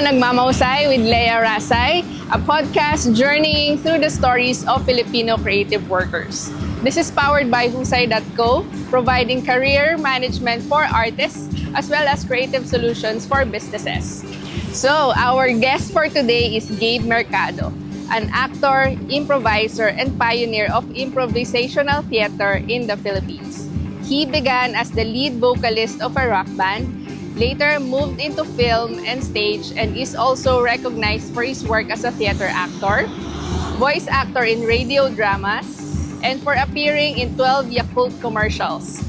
Nagmamahusay with Leia Rasay, a podcast journeying through the stories of Filipino creative workers. This is powered by Husay.co, providing career management for artists as well as creative solutions for businesses. So, our guest for today is Gabe Mercado, an actor, improviser, and pioneer of improvisational theater in the Philippines. He began as the lead vocalist of a rock band, later moved into film and stage, and is also recognized for his work as a theater actor, voice actor in radio dramas, and for appearing in 12 Yakult commercials.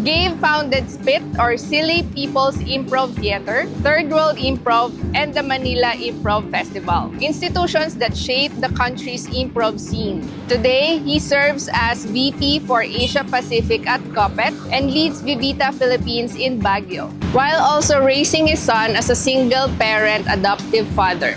Gabe founded SPIT, or Silly People's Improv Theater, Third World Improv, and the Manila Improv Festival, institutions that shape the country's improv scene. Today, he serves as VP for Asia Pacific at COPET and leads Vivita Philippines in Baguio, while also raising his son as a single-parent adoptive father.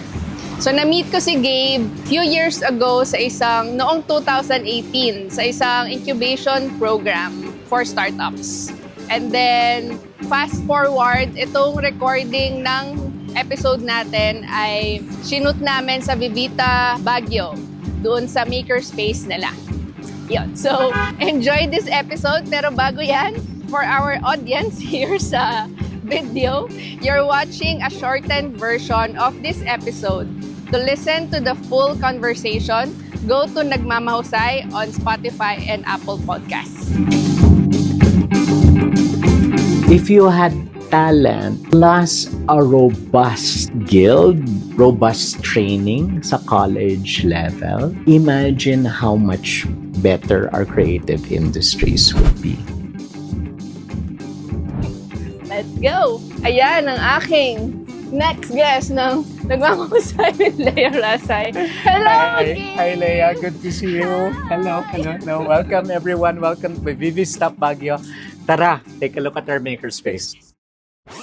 So, na-meet ko si Gabe few years ago sa noong 2018, sa isang incubation program for startups. And then, fast forward, itong recording ng episode natin ay shoot namin sa Vivita, Baguio, doon sa makerspace nila. Yun. So, enjoy this episode. Pero bago yan, for our audience here sa video, you're watching a shortened version of this episode. To listen to the full conversation, go to Nagmamahusay on Spotify and Apple Podcasts. If you had talent plus a robust guild, robust training sa college level, imagine how much better our creative industries would be. Let's go! Ayan ang aking next guest ng Nagmamahusay with Leia Rasay. Hello, Gabe! Hi, Leia. Good to see you. Hello. Welcome, everyone. Welcome to Vivi Stop Baguio. Tara, take a look at our makerspace.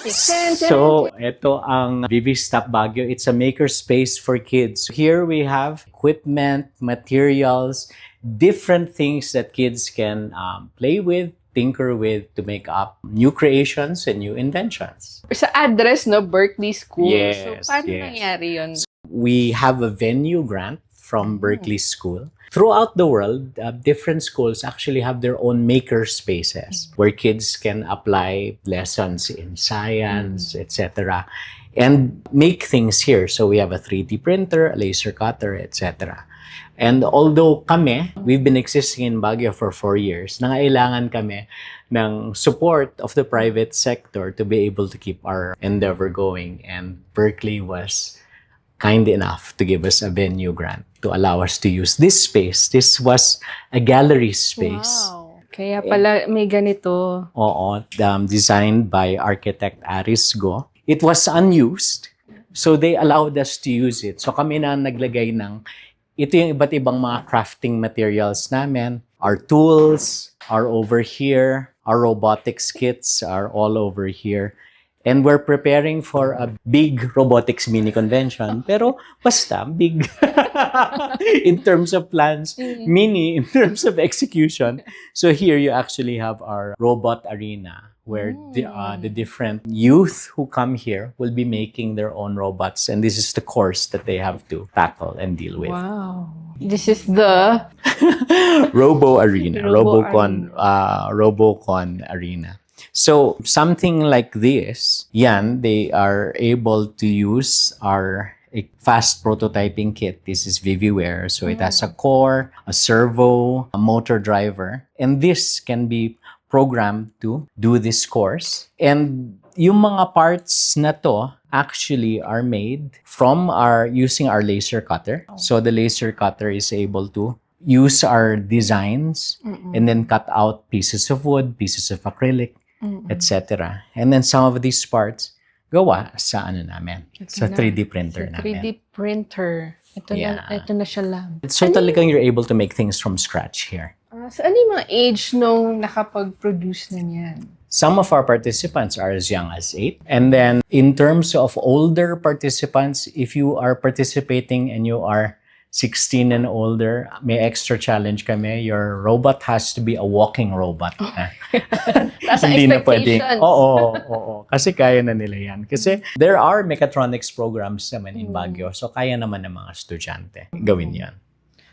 So, ito ang Vivi Stop Baguio. It's a makerspace for kids. Here we have equipment, materials, different things that kids can play with, tinker with to make up new creations and new inventions. Sa address, no? Berkeley School. Yes, so, paano nangyari yun? We have a venue grant from Berkeley School. Throughout the world, different schools actually have their own maker spaces where kids can apply lessons in science, etc. and make things here. So we have a 3D printer, a laser cutter, etc. And although we've been existing in Baguio for 4 years, nangailangan kami ng support of the private sector to be able to keep our endeavor going. And Berkeley was kind enough to give us a venue grant to allow us to use this space. This was a gallery space. Wow. Kaya pala may ganito. Oo, designed by architect Aris Go. It was unused, so they allowed us to use it. So kami na naglagay ng ito yung iba't ibang mga crafting materials namin. Our tools are over here. Our robotics kits are all over here. And we're preparing for a big robotics mini convention. Pero basta, big in terms of plans, mini in terms of execution. So here you actually have our robot arena where the different youth who come here will be making their own robots. And this is the course that they have to tackle and deal with. Wow. This is the Robo Arena. Robocon Arena. So, something like this, they are able to use our fast prototyping kit. This is ViviWare. So, it has a core, a servo, a motor driver. And this can be programmed to do this course. And yung mga parts na to actually are made from using our laser cutter. So, the laser cutter is able to use our designs and then cut out pieces of wood, pieces of acrylic, etc. And then some of these parts gawa sa namin, sa 3D printer namin. 3D printer. Ito na siya lab. So talagang you're able to make things from scratch here. So ano yung mga age nung nakapag-produce na niyan? Some of our participants are as young as 8. And then in terms of older participants, if you are participating and you are 16 and older, may extra challenge kami. Your robot has to be a walking robot. That's ang Hindi na pwedeng. expectations. Oo. Kasi kaya na nila yan. Kasi there are mechatronics programs naman in Baguio. So kaya naman ng mga estudyante gawin yan.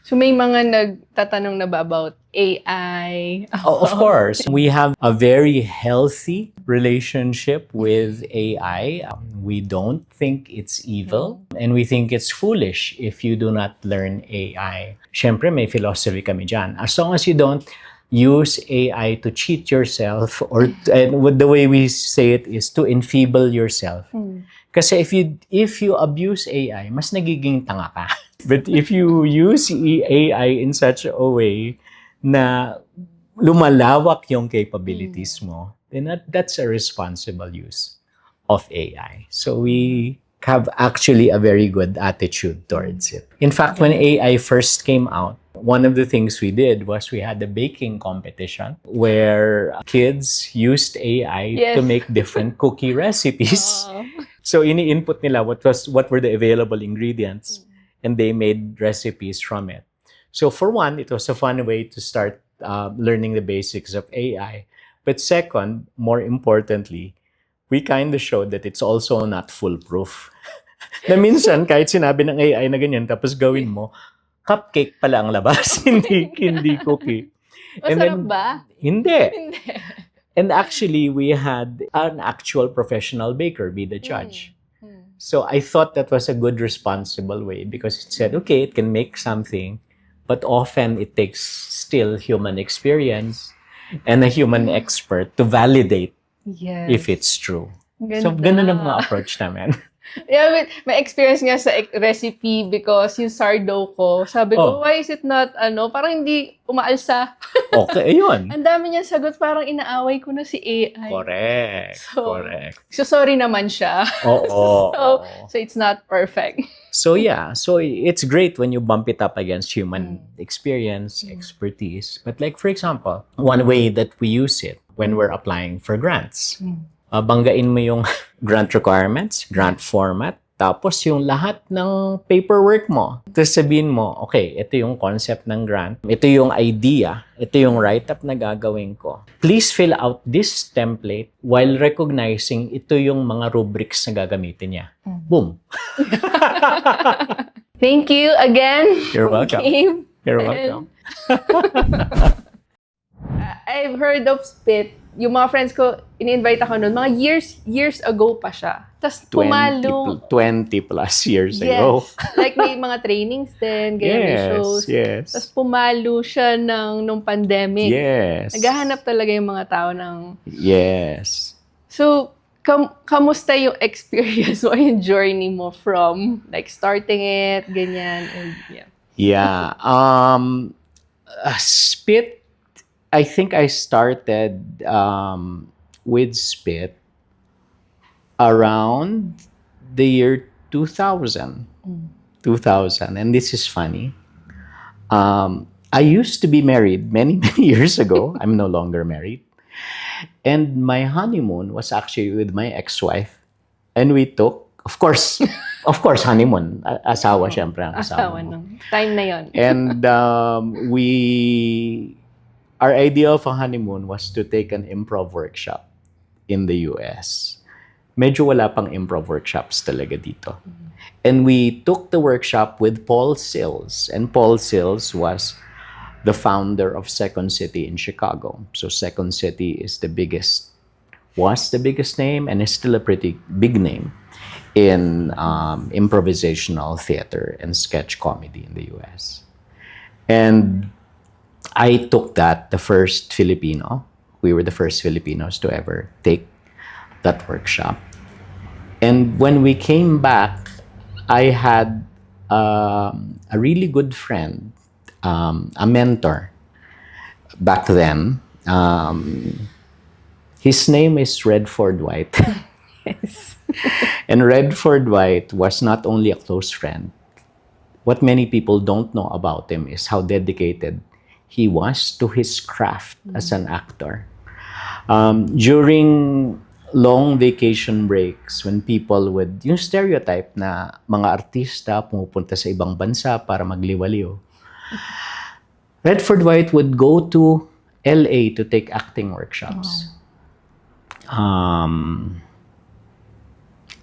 So may mga nagtatanong na ba about AI? Of course, we have a very healthy relationship with AI. We don't think it's evil and we think it's foolish if you do not learn AI. Siyempre, may philosophy kami dyan. As long as you don't use AI to cheat yourself or and the way we say it is to enfeeble yourself. Kasi if you abuse AI, mas nagiging tanga ka. But if you use AI in such a way na lumalawak yung capabilities mo, then that's a responsible use of AI. So we have actually a very good attitude towards it. In fact, when AI first came out, one of the things we did was we had a baking competition where kids used AI to make different cookie recipes. So ini-input nila what were the available ingredients and they made recipes from it. So for one, it was a fun way to start learning the basics of AI. But second, more importantly, we kind of showed that it's also not foolproof. Na minsan, kahit sinabi ng AI na ganyan, tapos gawin mo, cupcake pala ang labas, hindi cookie. Masarap ba? Hindi. And actually, we had an actual professional baker be the judge. So I thought that was a good, responsible way because it said, okay, it can make something, but often it takes still human experience and a human expert to validate if it's true. So, ganun ang mga approach namin. Yeah, may experience nga sa recipe because yung sourdough ko, sabi ko, why is it not, parang hindi umaalsa. Okay, yun. Ang dami niya sagot, parang inaaway ko na si AI. Correct. So sorry naman siya. So it's not perfect. So yeah, so it's great when you bump it up against human experience, expertise. But like, for example, one way that we use it when we're applying for grants, banggain mo yung grant requirements, grant format, tapos yung lahat ng paperwork mo. Tapos sabihin mo, okay, ito yung concept ng grant, ito yung idea, ito yung write-up na gagawin ko. Please fill out this template while recognizing ito yung mga rubrics na gagamitin niya. Boom! Thank you again. You're welcome. Gabe. You're welcome. I've heard of Spit. Yung mga friends ko, ini-invite ako noon, mga years ago pa siya. Tapos pumalo. 20 plus years ago. Like may mga trainings din, ganyan may shows. Yes. Tapos pumalo siya nung pandemic. Yes. Naghahanap talaga yung mga tao ng... Yes. So, kamusta yung experience mo, yung journey mo from like starting it, ganyan, and Yeah. Spit, I think I started with Spit around the year 2000. 2000. And this is funny. I used to be married many years ago. I'm no longer married. And my honeymoon was actually with my ex-wife. And we took, of course, honeymoon. Asawa, syempre ang asawa mo. Time na yon. And our idea of a honeymoon was to take an improv workshop in the US. Medyo wala pang improv workshops talaga dito. And we took the workshop with Paul Sills. And Paul Sills was the founder of Second City in Chicago. So Second City was the biggest name and is still a pretty big name in improvisational theater and sketch comedy in the US. And I took that, the first Filipino. We were the first Filipinos to ever take that workshop. And when we came back, I had a really good friend, a mentor back then. His name is Redford White. Yes. And Redford White was not only a close friend. What many people don't know about him is how dedicated he was to his craft as an actor. During long vacation breaks when people would, yung stereotype na mga artista pumupunta sa ibang bansa para magliwaliw. Redford White would go to LA to take acting workshops.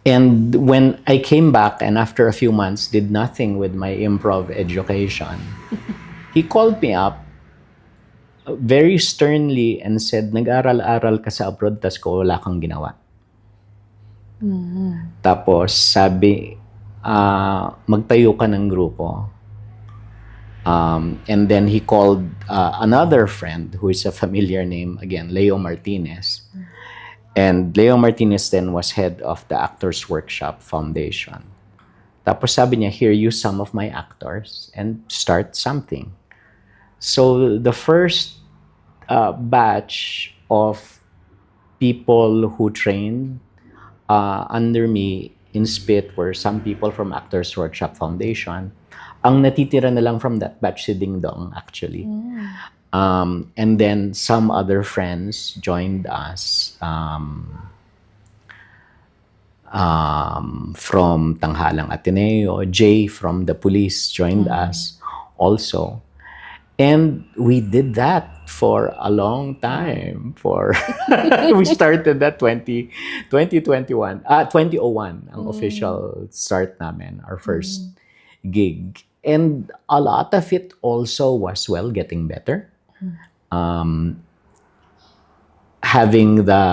And when I came back and after a few months did nothing with my improv education, he called me up very sternly and said, nag-aral-aral ka sa abroad, tas ko wala kang ginawa. Tapos sabi, magtayo ka ng grupo. And then he called another friend who is a familiar name, again, Leo Martinez. And Leo Martinez then was head of the Actors Workshop Foundation. Tapos sabi niya, here, use some of my actors and start something. So the first batch of people who trained under me in SPIT were some people from Actors Workshop Foundation. Ang natitira na lang from that batch si Ding Dong, actually. And then some other friends joined us from Tanghalang Ateneo. Jay from the police joined us also. And we did that for a long time. We started that 2001 ang official start namin, our first gig. And a lot of it also was, getting better. Having the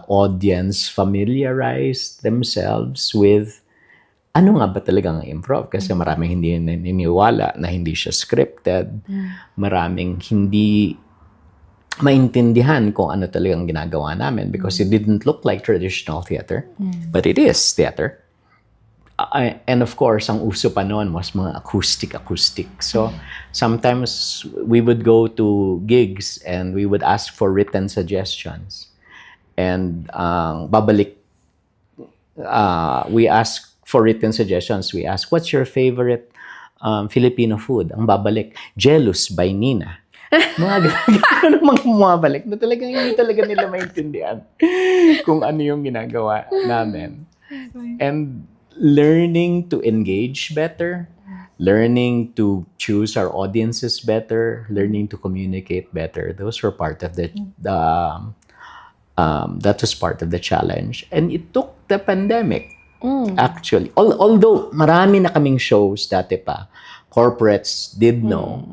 audience familiarize themselves with ano nga ba talagang improv? Kasi maraming hindi naniniwala na hindi siya scripted. Maraming hindi maintindihan kung ano talagang ginagawa namin because it didn't look like traditional theater. But it is theater. And of course, ang uso pa noon was mga acoustic. So sometimes we would go to gigs and we would ask for written suggestions. And we ask for written suggestions. We ask, what's your favorite Filipino food? Ang babalik, Jealous by Nina. Mga gano'n mga bumabalik na talagang hindi talaga nila maintindihan kung ano yung ginagawa namin. And learning to engage better, learning to choose our audiences better, learning to communicate better. Those were part of that was part of the challenge. And it took the pandemic, actually. Although marami na kaming shows dati pa, corporates did know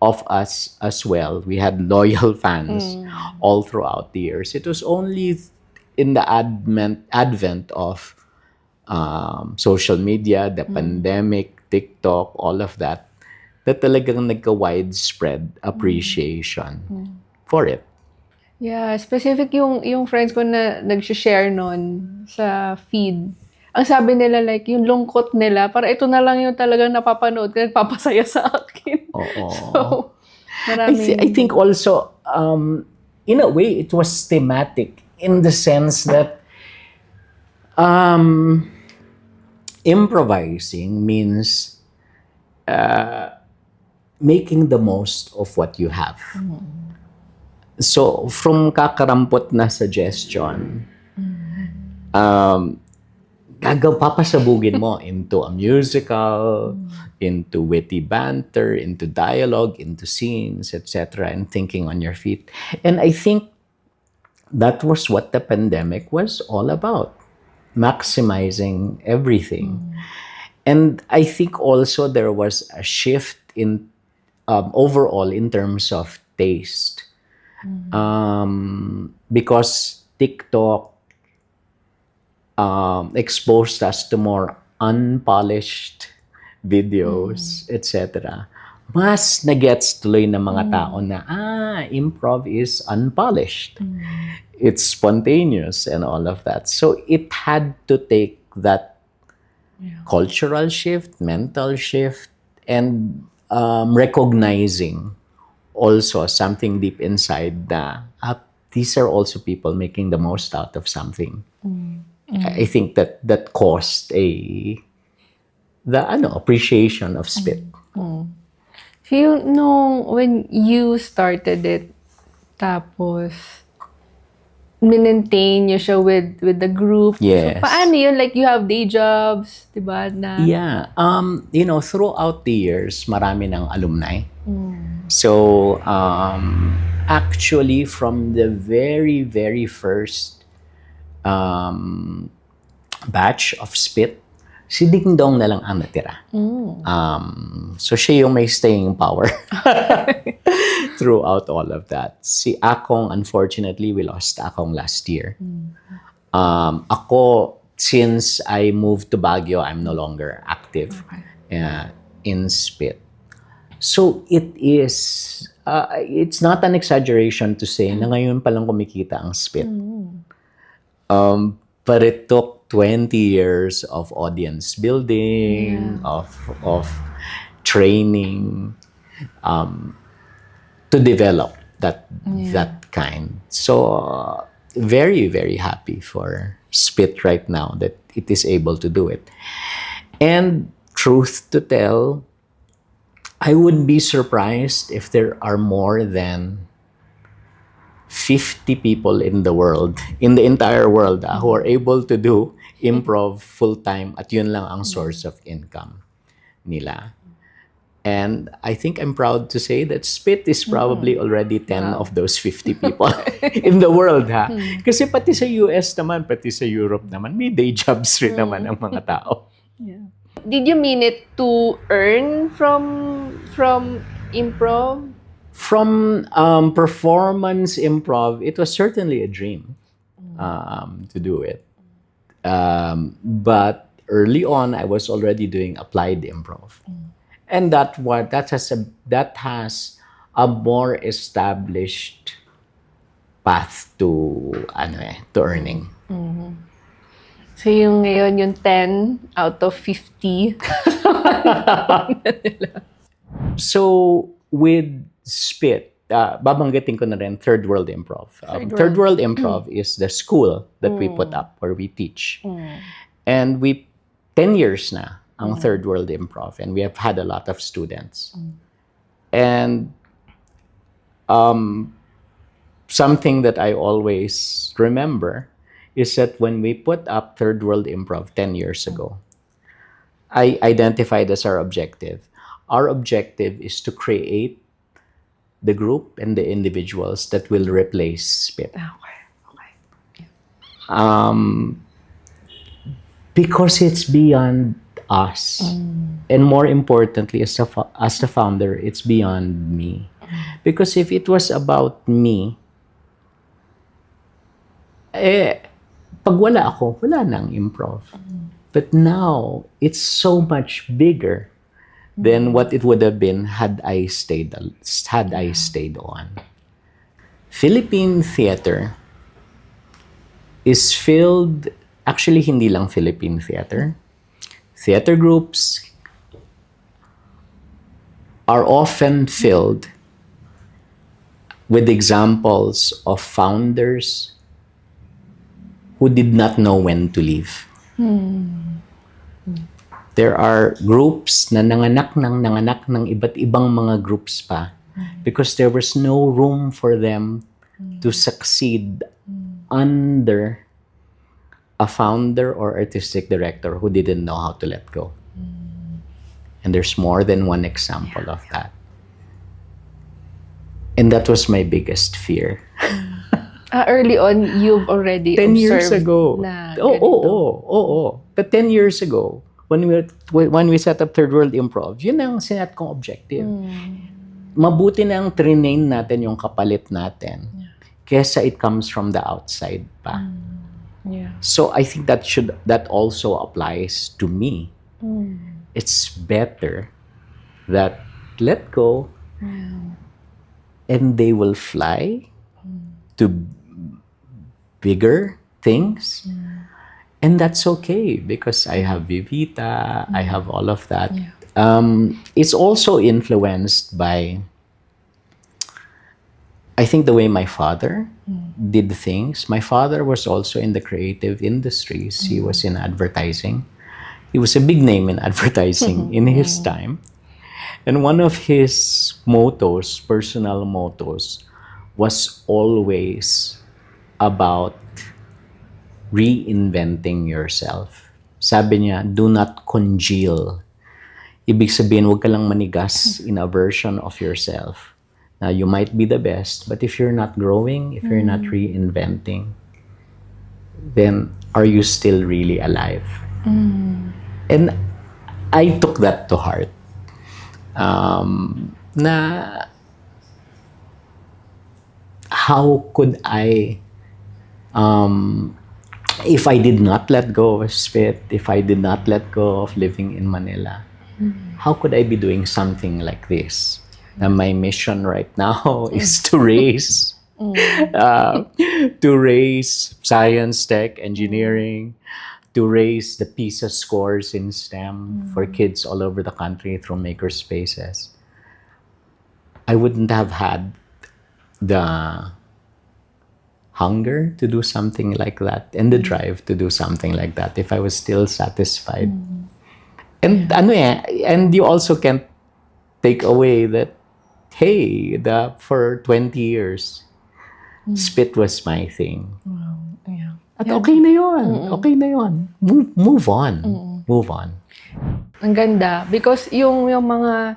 of us as well. We had loyal fans all throughout the years. It was only in the advent of social media, the pandemic, TikTok, all of that talagang nagka-widespread appreciation for it. Yeah, specific yung friends ko na nag-share noon sa feed. Ang sabi nila like yung lungkot nila, para ito na lang yung talagang napapanood ko, nagpapasaya sa akin. Oo. So, maraming... I think also, in a way, it was thematic in the sense that improvising means making the most of what you have. So, from kakarampot na suggestion, papasabugin mo into a musical, into witty banter, into dialogue, into scenes, etc., and thinking on your feet. And I think that was what the pandemic was all about, maximizing everything. And I think also there was a shift in overall in terms of taste. Because TikTok exposed us to more unpolished videos, etc. Mas nagets tuloy ng mga tao na, improv is unpolished. It's spontaneous and all of that. So it had to take that cultural shift, mental shift, and recognizing also something deep inside that these are also people making the most out of something. I think that caused the appreciation of SPIT. So, when you started it, tapos minentain nyo siya with the group. Yes. So, paano yun? Like, you have day jobs, diba? Na, Yeah. Throughout the years, marami ng alumni. So, actually, from the very, very first batch of Spit, si Ding Dong na lang ang natira. So, siya yung may staying power throughout all of that. Si Akong, unfortunately, we lost Akong last year. Ako, since I moved to Baguio, I'm no longer active in Spit. So, it's not an exaggeration to say na ngayon palang kumikita ang Spit. But it took 20 years of audience building, of training, to develop that kind. So, very, very happy for Spit right now that it is able to do it. And truth to tell, I would be surprised if there are more than 50 people in the world, in the entire world, who are able to do improv full-time at yun lang ang source of income nila. And I think I'm proud to say that Spit is probably already 10 of those 50 people in the world, ha? Kasi pati sa US naman, pati sa Europe naman, may day jobs rin naman ang mga tao. Yeah. Did you mean it to earn from improv? From performance improv, it was certainly a dream to do it. But early on, I was already doing applied improv. And that has a more established path to earning. So yung ngayon, yung 10 out of 50. So with Spit, babanggitin ko na rin Third World Improv. Third World Improv is the school that we put up where we teach. And 10 years na ang Third World Improv, and we have had a lot of students. And something that I always remember is that when we put up Third World Improv 10 years ago, I identified as our objective. Our objective is to create the group and the individuals that will replace Spit. Okay. Because it's beyond us. And more importantly, as the founder, it's beyond me. Because if it was about me, pag wala ako, wala nang improv. But now, it's so much bigger than what it would have been had I stayed on. Philippine theater is filled, actually hindi lang Philippine theater. Theater groups are often filled with examples of founders who did not know when to leave. There are groups na nanganak ng iba't ibang mga groups pa because there was no room for them to succeed under a founder or artistic director who didn't know how to let go. And there's more than one example of that. And that was my biggest fear. Early on, you've already 10 years observed ago. na Oo. But 10 years ago, when we set up Third World Improv, yun ang sinet kong objective. Mabuti na ang train natin yung kapalit natin kesa it comes from the outside pa. Yeah. So I think that also applies to me. It's better that let go and they will fly to bigger things. And that's okay because I have Vivita, I have all of that. It's also influenced by, I think, the way my father did things. My father was also in the creative industries. He was in advertising. He was a big name in advertising in his time. And one of his mottos, personal mottos, was always about reinventing yourself. Sabi niya, do not congeal. Ibig sabihin, huwag ka lang manigas in a version of yourself. Now, you might be the best, but if you're not growing, if you're not reinventing, then are you still really alive? And I took that to heart. Na how could I, if I did not let go of Spit, if I did not let go of living in Manila, how could I be doing something like this? Now, my mission right now is to raise science, tech, engineering, to raise the PISA scores in STEM for kids all over the country through maker spaces. I wouldn't have had the hunger to do something like that and the drive to do something like that if I was still satisfied. And and you also can't take away that, hey, for 20 years, Spit was my thing. Wow. Yeah. At okay na yun. Okay na yun. Move on. Move on. Ang ganda. Because yung mga,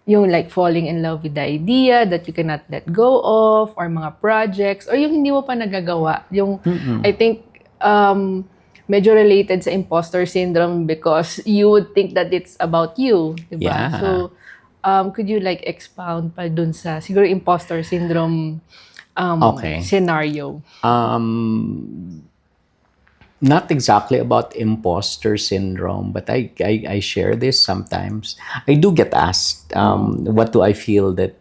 yung like falling in love with the idea that you cannot let go of, or mga projects, or yung hindi mo pa nagagawa. Yung, I think, medyo related sa imposter syndrome because you would think that it's about you. Diba? Yeah. So, could you like expound pa dun sa, siguro imposter syndrome scenario? Not exactly about imposter syndrome, but I share this sometimes. I do get asked, what do I feel that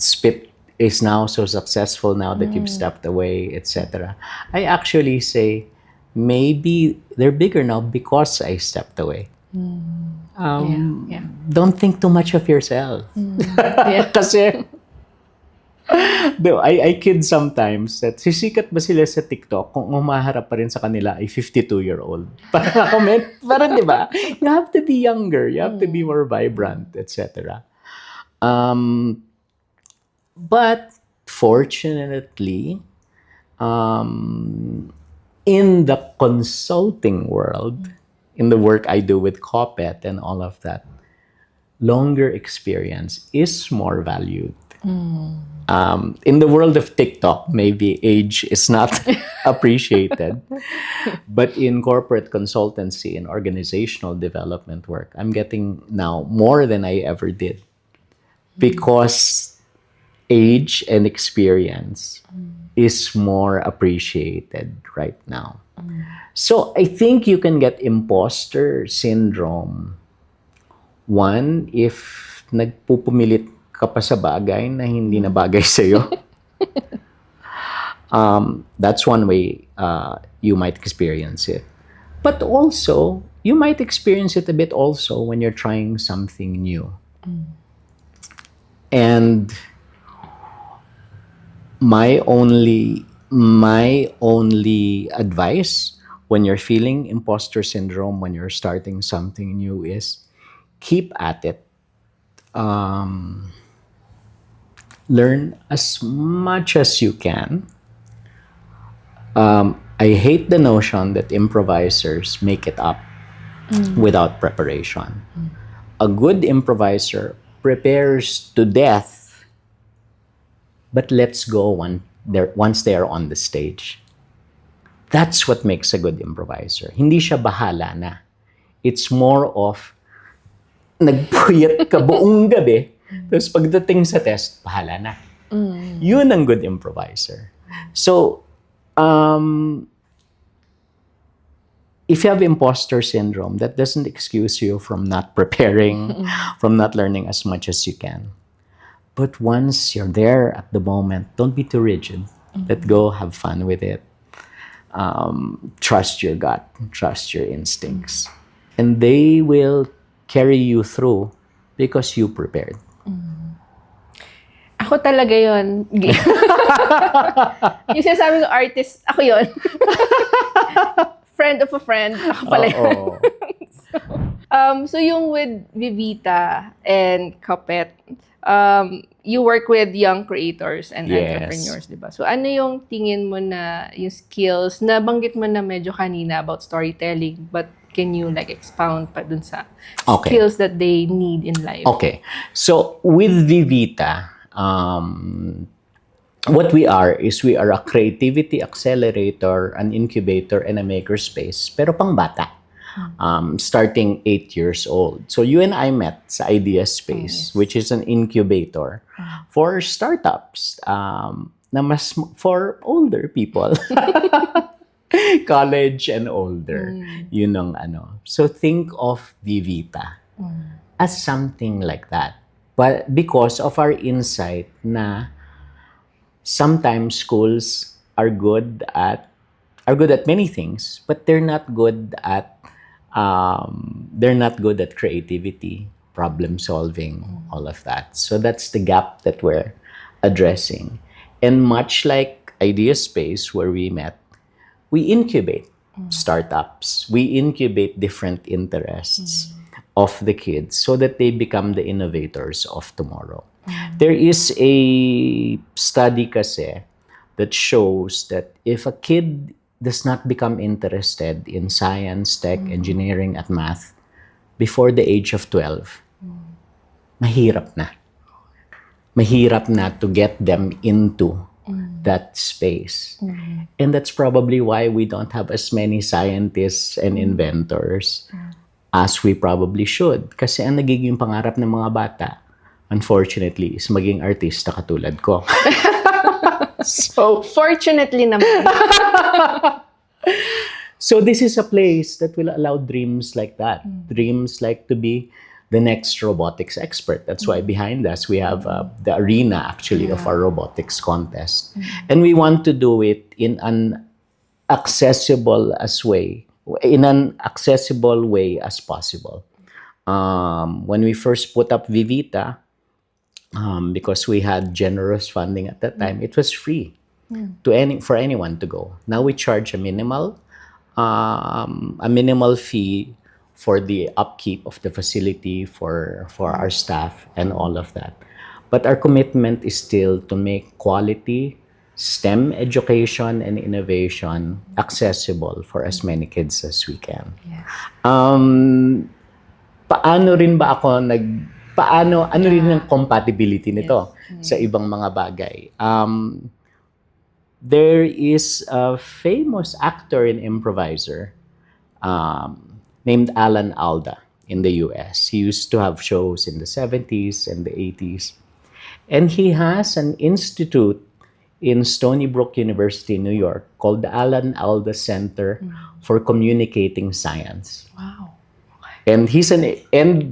Spit is now so successful now that you've stepped away, etc. I actually say, maybe they're bigger now because I stepped away. Don't think too much of yourself. Kasi, I kid sometimes that sisikat ba sila sa TikTok kung umaharap pa rin sa kanila ay 52-year-old? Parang di ba? You have to be younger. You have to be more vibrant, etc. But fortunately, in the consulting world, in the work I do with Copet and all of that, longer experience is more valued. In the world of TikTok, maybe age is not appreciated. But in corporate consultancy and organizational development work, I'm getting now more than I ever did. Because age and experience is more appreciated right now. So I think you can get imposter syndrome. One, if nagpupumilit ka pa sa bagay na hindi na bagay sa'yo. That's one way you might experience it. But also, you might experience it a bit also when you're trying something new. And my only advice when you're feeling imposter syndrome, when you're starting something new, is keep at it. Learn as much as you can. I hate the notion that improvisers make it up without preparation. A good improviser prepares to death, but lets go once they are on the stage. That's what makes a good improviser. Hindi siya bahala na. It's more of nagpuyat ka buong gabi, tapos pagdating sa test, bahala na. Yun ang good improviser. So, if you have imposter syndrome, that doesn't excuse you from not preparing, from not learning as much as you can. But once you're there at the moment, don't be too rigid. Let go, have fun with it. Trust your gut, trust your instincts. And they will carry you through because you prepared. Ako talaga yun. Yung sinasabi ko artist, ako yun. Friend of a friend, ako pala yun. So yung with Vivita and Copet, you work with young creators and Yes. entrepreneurs, di ba? So, ano yung tingin mo na yung skills, nabanggit mo na medyo kanina about storytelling, but can you like expound pa dun sa Okay. skills that they need in life? Okay. So with Vivita, what we are a creativity accelerator, an incubator, and a makerspace, pero pang bata. Starting 8 years old. So you and I met sa Idea Space, which is an incubator for startups na mas for older people. College and older. Yun ang ano. So think of Vivita as something like that. But because of our insight na sometimes schools are good at many things, but they're not good at creativity, problem solving, all of that. So that's the gap that we're addressing. And much like Idea Space where we met, we incubate startups. We incubate different interests of the kids so that they become the innovators of tomorrow. There is a study kasi that shows that if a kid does not become interested in science, tech, engineering, at math before the age of 12, mahirap na. Mahirap na to get them into that space. And that's probably why we don't have as many scientists and inventors as we probably should. Kasi ang nagiging pangarap ng mga bata, unfortunately, is maging artista katulad ko. So, fortunately naman. So this is a place that will allow dreams like that. Dreams like to be the next robotics expert. That's why behind us we have the arena actually of our robotics contest. And we want to do it in an accessible way as possible. When we first put up Vivita, because we had generous funding at that time, it was free for anyone to go. Now we charge a minimal fee for the upkeep of the facility, for our staff and all of that. But our commitment is still to make quality STEM education and innovation accessible for as many kids as we can. Yes. Paano rin ang compatibility nito sa ibang mga bagay? There is a famous actor and improviser named Alan Alda in the US. He used to have shows in the 70s and the 80s. And he has an institute in Stony Brook University, New York, called the Alan Alda Center for Communicating Science. Wow. And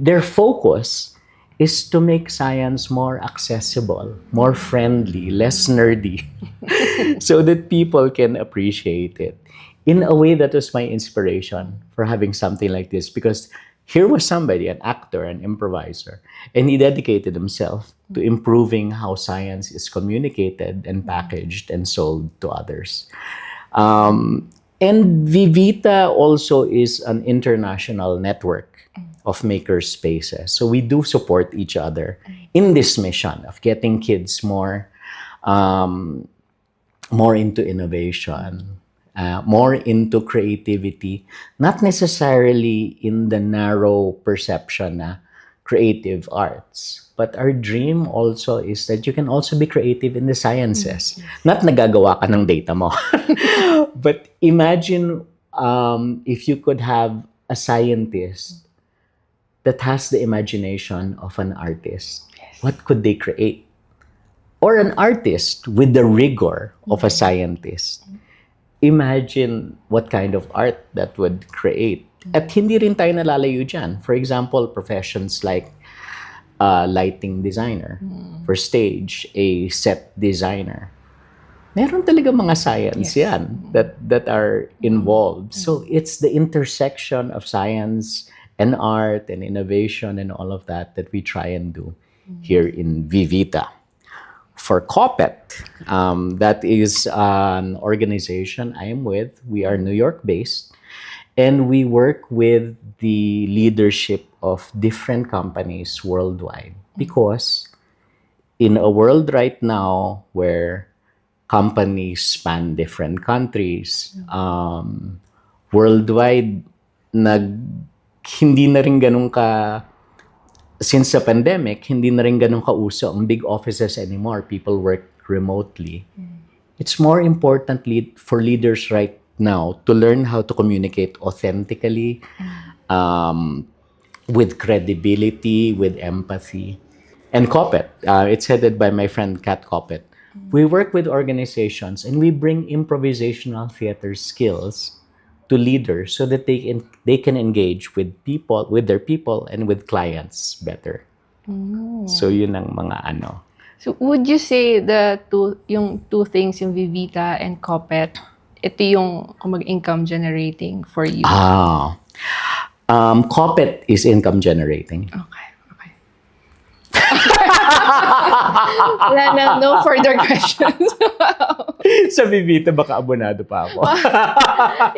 their focus is to make science more accessible, more friendly, less nerdy, so that people can appreciate it. In a way, that was my inspiration for having something like this, because here was somebody, an actor, an improviser, and he dedicated himself to improving how science is communicated and packaged and sold to others. And Vivita also is an international network of maker spaces. So we do support each other in this mission of getting kids more into innovation, more into creativity, not necessarily in the narrow perception na creative arts. But our dream also is that you can also be creative in the sciences. Not nagagawa ka ng data mo. But imagine if you could have a scientist that has the imagination of an artist. What could they create? Or an artist with the rigor of a scientist. Imagine what kind of art that would create. At hindi rin tayo nalalayo dyan. For example, professions like lighting designer. For stage, a set designer. Meron talaga mga science yan that are involved. So it's the intersection of science and art and innovation and all of that we try and do here in Vivita. For COPET, that is an organization I am with. We are New York-based, and we work with the leadership of different companies worldwide because in a world right now where companies span different countries, worldwide, hindi na rin ganun since the pandemic, hindi na rin ganun kauso ang big offices anymore. People work remotely. It's more importantly for leaders right now to learn how to communicate authentically, with credibility, with empathy. And Coppet, it's headed by my friend Kat Coppet. We work with organizations and we bring improvisational theater skills to leaders so that they can engage with people, with their people, and with clients better. So yun ang mga ano. So would you say yung two things, yung Vivita and Coppet, ito yung income generating for you? Coppet is income generating. Okay. Wala na, no further questions. Sa Vivita, baka abonado pa ako.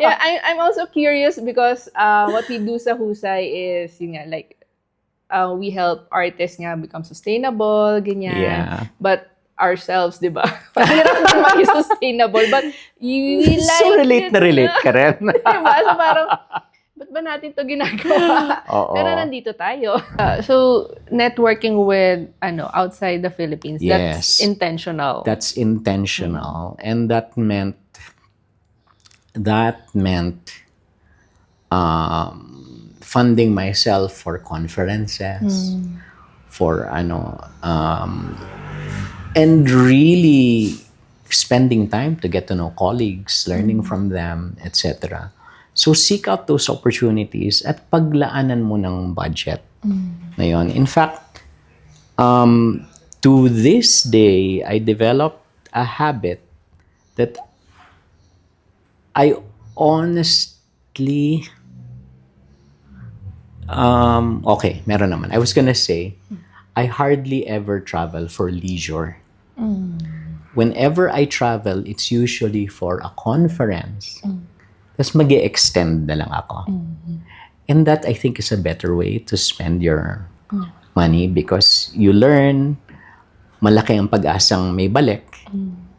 Yeah, I'm also curious because what we do sa Husay is, yun nga, like, we help artists nga become sustainable, ganyan. Yeah. But ourselves, di ba? Mahirap na maging sustainable. But we like So relate ka rin. Diba? So parang, ba't ba natin to ginagawa? Oo. Pero nandito tayo. So, networking with outside the Philippines, Yes. that's intentional. That's intentional. And that meant funding myself for conferences, for and really spending time to get to know colleagues, learning from them, etc. So seek out those opportunities at paglaanan mo ng budget na yun. In fact, to this day, I developed a habit that I honestly, okay, meron naman. I was gonna say, I hardly ever travel for leisure. Whenever I travel, it's usually for a conference. Tapos mag-extend na lang ako. And that, I think, is a better way to spend your money because you learn, malaki ang pag-asang may balik,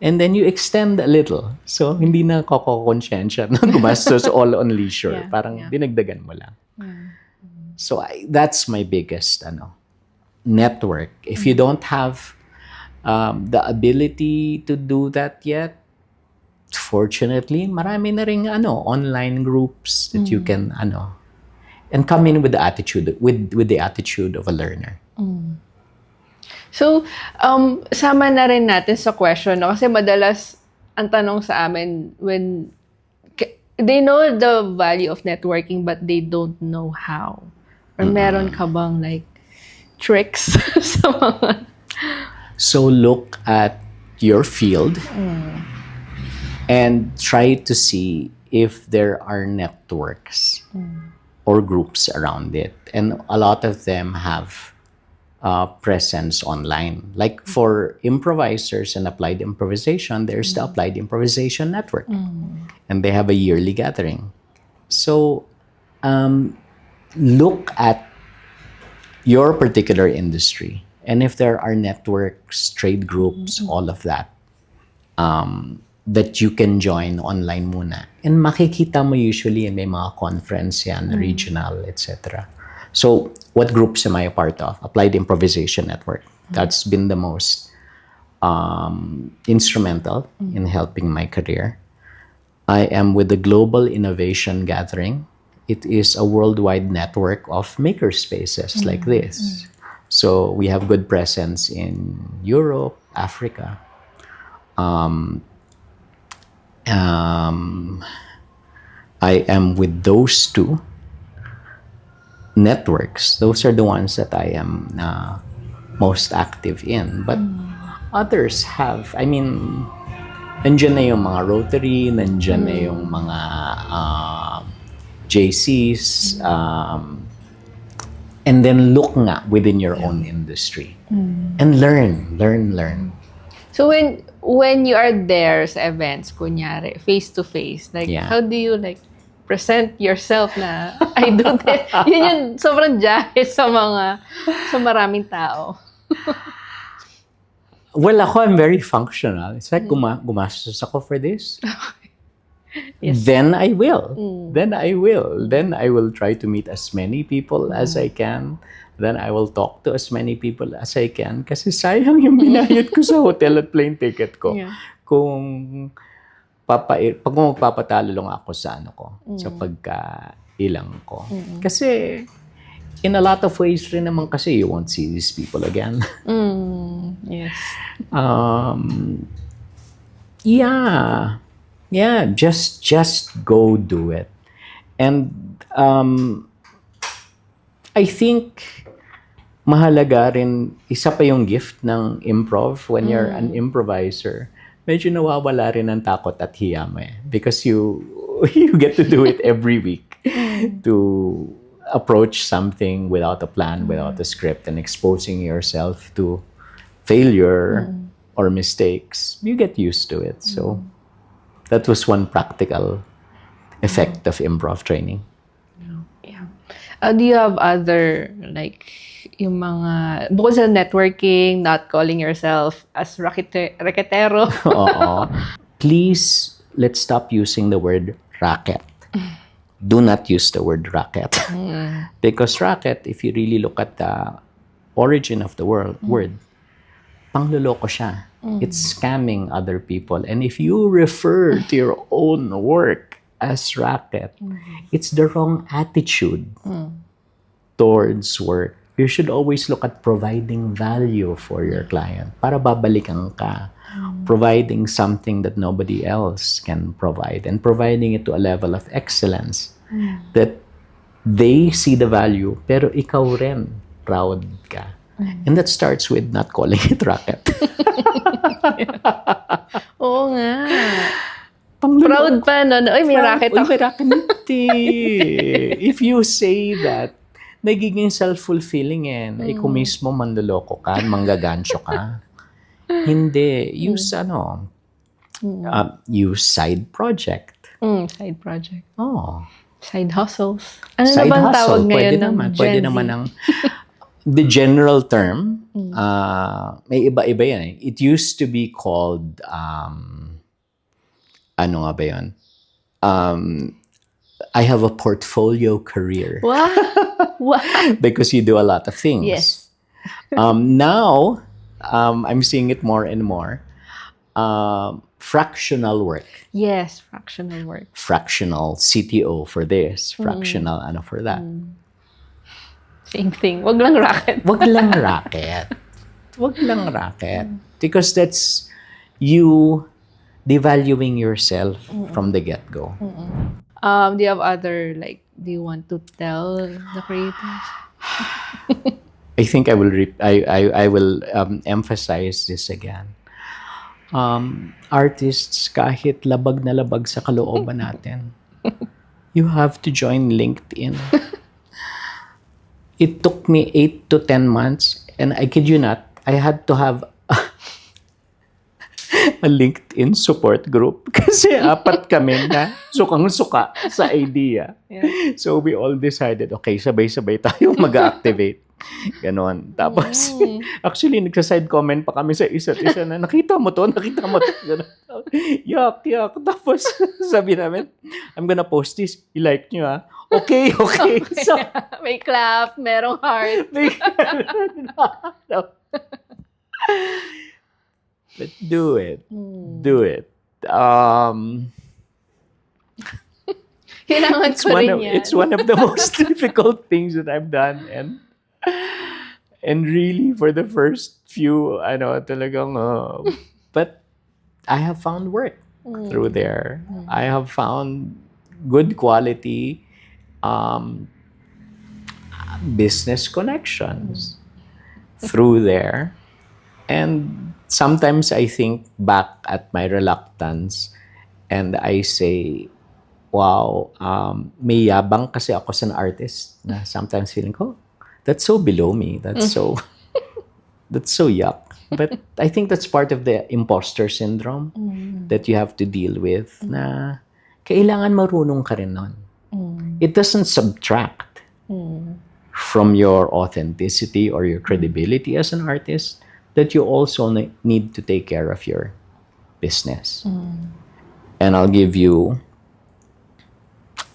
and then you extend a little. So, hindi na konsensya na gumastos all on leisure. Yeah, Parang yeah. dinagdagan mo lang. So, that's my biggest network. If you don't have the ability to do that yet, fortunately, marami na ring online groups that you can and come in with the attitude with the attitude of a learner. So, sama na rin natin sa question, no? Kasi madalas ang tanong sa amin when they know the value of networking but they don't know how. Or meron ka bang like tricks sa mga... So look at your field and try to see if there are networks or groups around it. And a lot of them have presence online. Like for improvisers and applied improvisation, there's the Applied Improvisation Network. And they have a yearly gathering. So look at your particular industry. And if there are networks, trade groups, all of that, that you can join online muna. And makikita mo usually may mga conference yan, regional, etc. So, what groups am I a part of? Applied Improvisation Network. That's been the most instrumental in helping my career. I am with the Global Innovation Gathering. It is a worldwide network of maker spaces like this. So, we have good presence in Europe, Africa. I am with those two networks. Those are the ones that I am most active in. But others have, I mean, nandiyan na yung mga Rotary, nandiyan na yung mga JCs, and then look nga within your own industry. And learn. So when you are there sa events, kunyari, face-to-face, like, how do you, like, present yourself na, I do this? Yun yung sobrang jahe sa maraming tao. Well, ako, I'm very functional. It's like gumastos ako for this. Yes. Then I will. Then I will. Then I will try to meet as many people as I can. Then I will talk to as many people as I can. Kasi sayang yung binayad ko sa hotel at plane ticket ko. Yeah. Kung magpapatalo lang ako sa sa pagkailang ko. Kasi in a lot of ways rin naman kasi you won't see these people again. Yes. Yeah, just go do it. And I think mahalaga rin, isa pa yung gift ng improv when you're an improviser. Medyo nawawala rin ang takot at hiya mo because you get to do it every week to approach something without a plan, without a script, and exposing yourself to failure or mistakes. You get used to it. So that was one practical effect of improv training. Yeah. Do you have other, like, yung mga, bukod sa networking, not calling yourself as raketero? Oo. Please, let's stop using the word racket. Do not use the word racket. Because racket, if you really look at the origin of the word, pangloloko siya. It's scamming other people. And if you refer to your own work as racket, it's the wrong attitude towards work. You should always look at providing value for your client para babalikan ka. Providing something that nobody else can provide and providing it to a level of excellence that they see the value pero ikaw rin proud ka. And that starts with not calling it racket. Oo nga. Proud pa, no? Ay, may racket ako. May racket. If you say that, nagiging self-fulfilling kung mismo manloloko ka, manggagancho ka. Hindi. Use use side project. Side project. Oh. Side hustles. Ano Side na bang hustle. tawag ngayon Pwede ng naman. Gen Pwede Z? naman ang the general term. May iba-iba yan. It used to be called ano nga ba yun? I have a portfolio career. Wow. Wow. Because you do a lot of things. Yes. Now, I'm seeing it more and more. Fractional work. Yes, fractional work. Fractional CTO for this. Fractional ano for that. Same thing. Wag lang racket. Wag lang racket. Wag lang racket. Because that's you devaluing yourself from the get-go. Do you have other, like, do you want to tell the creators? I think I will emphasize this again. Artists, kahit labag na labag sa kalooban natin, you have to join LinkedIn. It took me 8 to 10 months, and I kid you not, I had to have a LinkedIn support group kasi apat kami na sukang-suka sa idea. Yeah. So we all decided, okay, sabay-sabay tayo mag-activate. Ganon. Tapos, actually, nagsa-side comment pa kami sa isa't isa na, nakita mo to. Ganon. Yak. Tapos, sabi namin, I'm gonna post this. I-like nyo, ha? Okay. So, May clap, merong heart. But do it. Do it. Kailangan ko rin yan. It's one of the most difficult things that I've done, and really for the first few, talagang, but I have found work through there. I have found good quality business connections through there. And sometimes I think back at my reluctance and I say, wow, may yabang kasi ako as an artist na sometimes feeling ko, that's so below me. That's so yuck. But I think that's part of the imposter syndrome that you have to deal with na kailangan marunong ka rin nun. It doesn't subtract from your authenticity or your credibility as an artist. that you also need to take care of your business. And I'll give you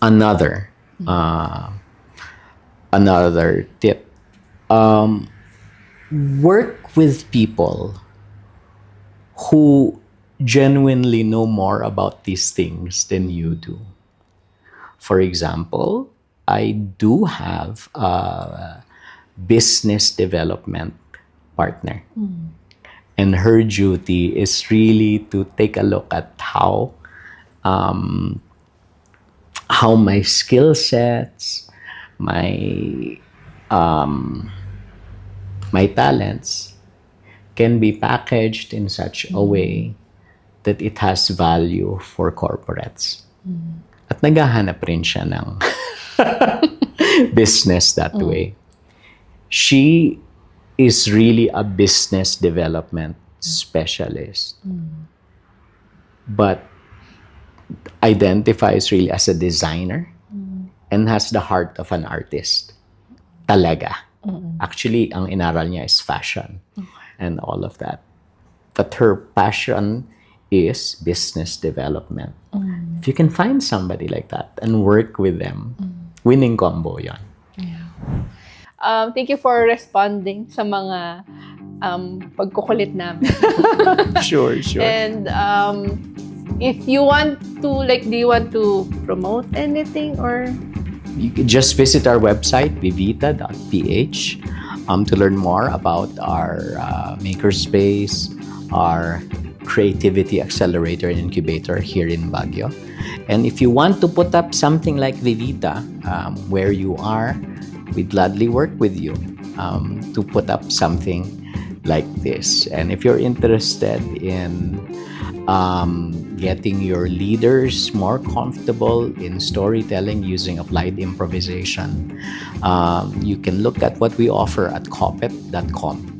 another another tip. Work with people who genuinely know more about these things than you do. For example, I do have a business development partner. And her duty is really to take a look at how my skill sets, my my talents can be packaged in such a way that it has value for corporates. At naghahanap rin siya ng business that way. She is really a business development specialist, but identifies really as a designer and has the heart of an artist. Talaga. Actually, ang inaral niya is fashion and all of that. But her passion is business development. If you can find somebody like that and work with them, winning combo yan. Thank you for responding sa mga pagkukulit namin. Sure. And if you want to, like, do you want to promote anything or? You can just visit our website, vivita.ph, to learn more about our makerspace, our creativity accelerator and incubator here in Baguio. And if you want to put up something like Vivita, where you are, we'd gladly work with you to put up something like this. And if you're interested in getting your leaders more comfortable in storytelling using applied improvisation, you can look at what we offer at copet.com.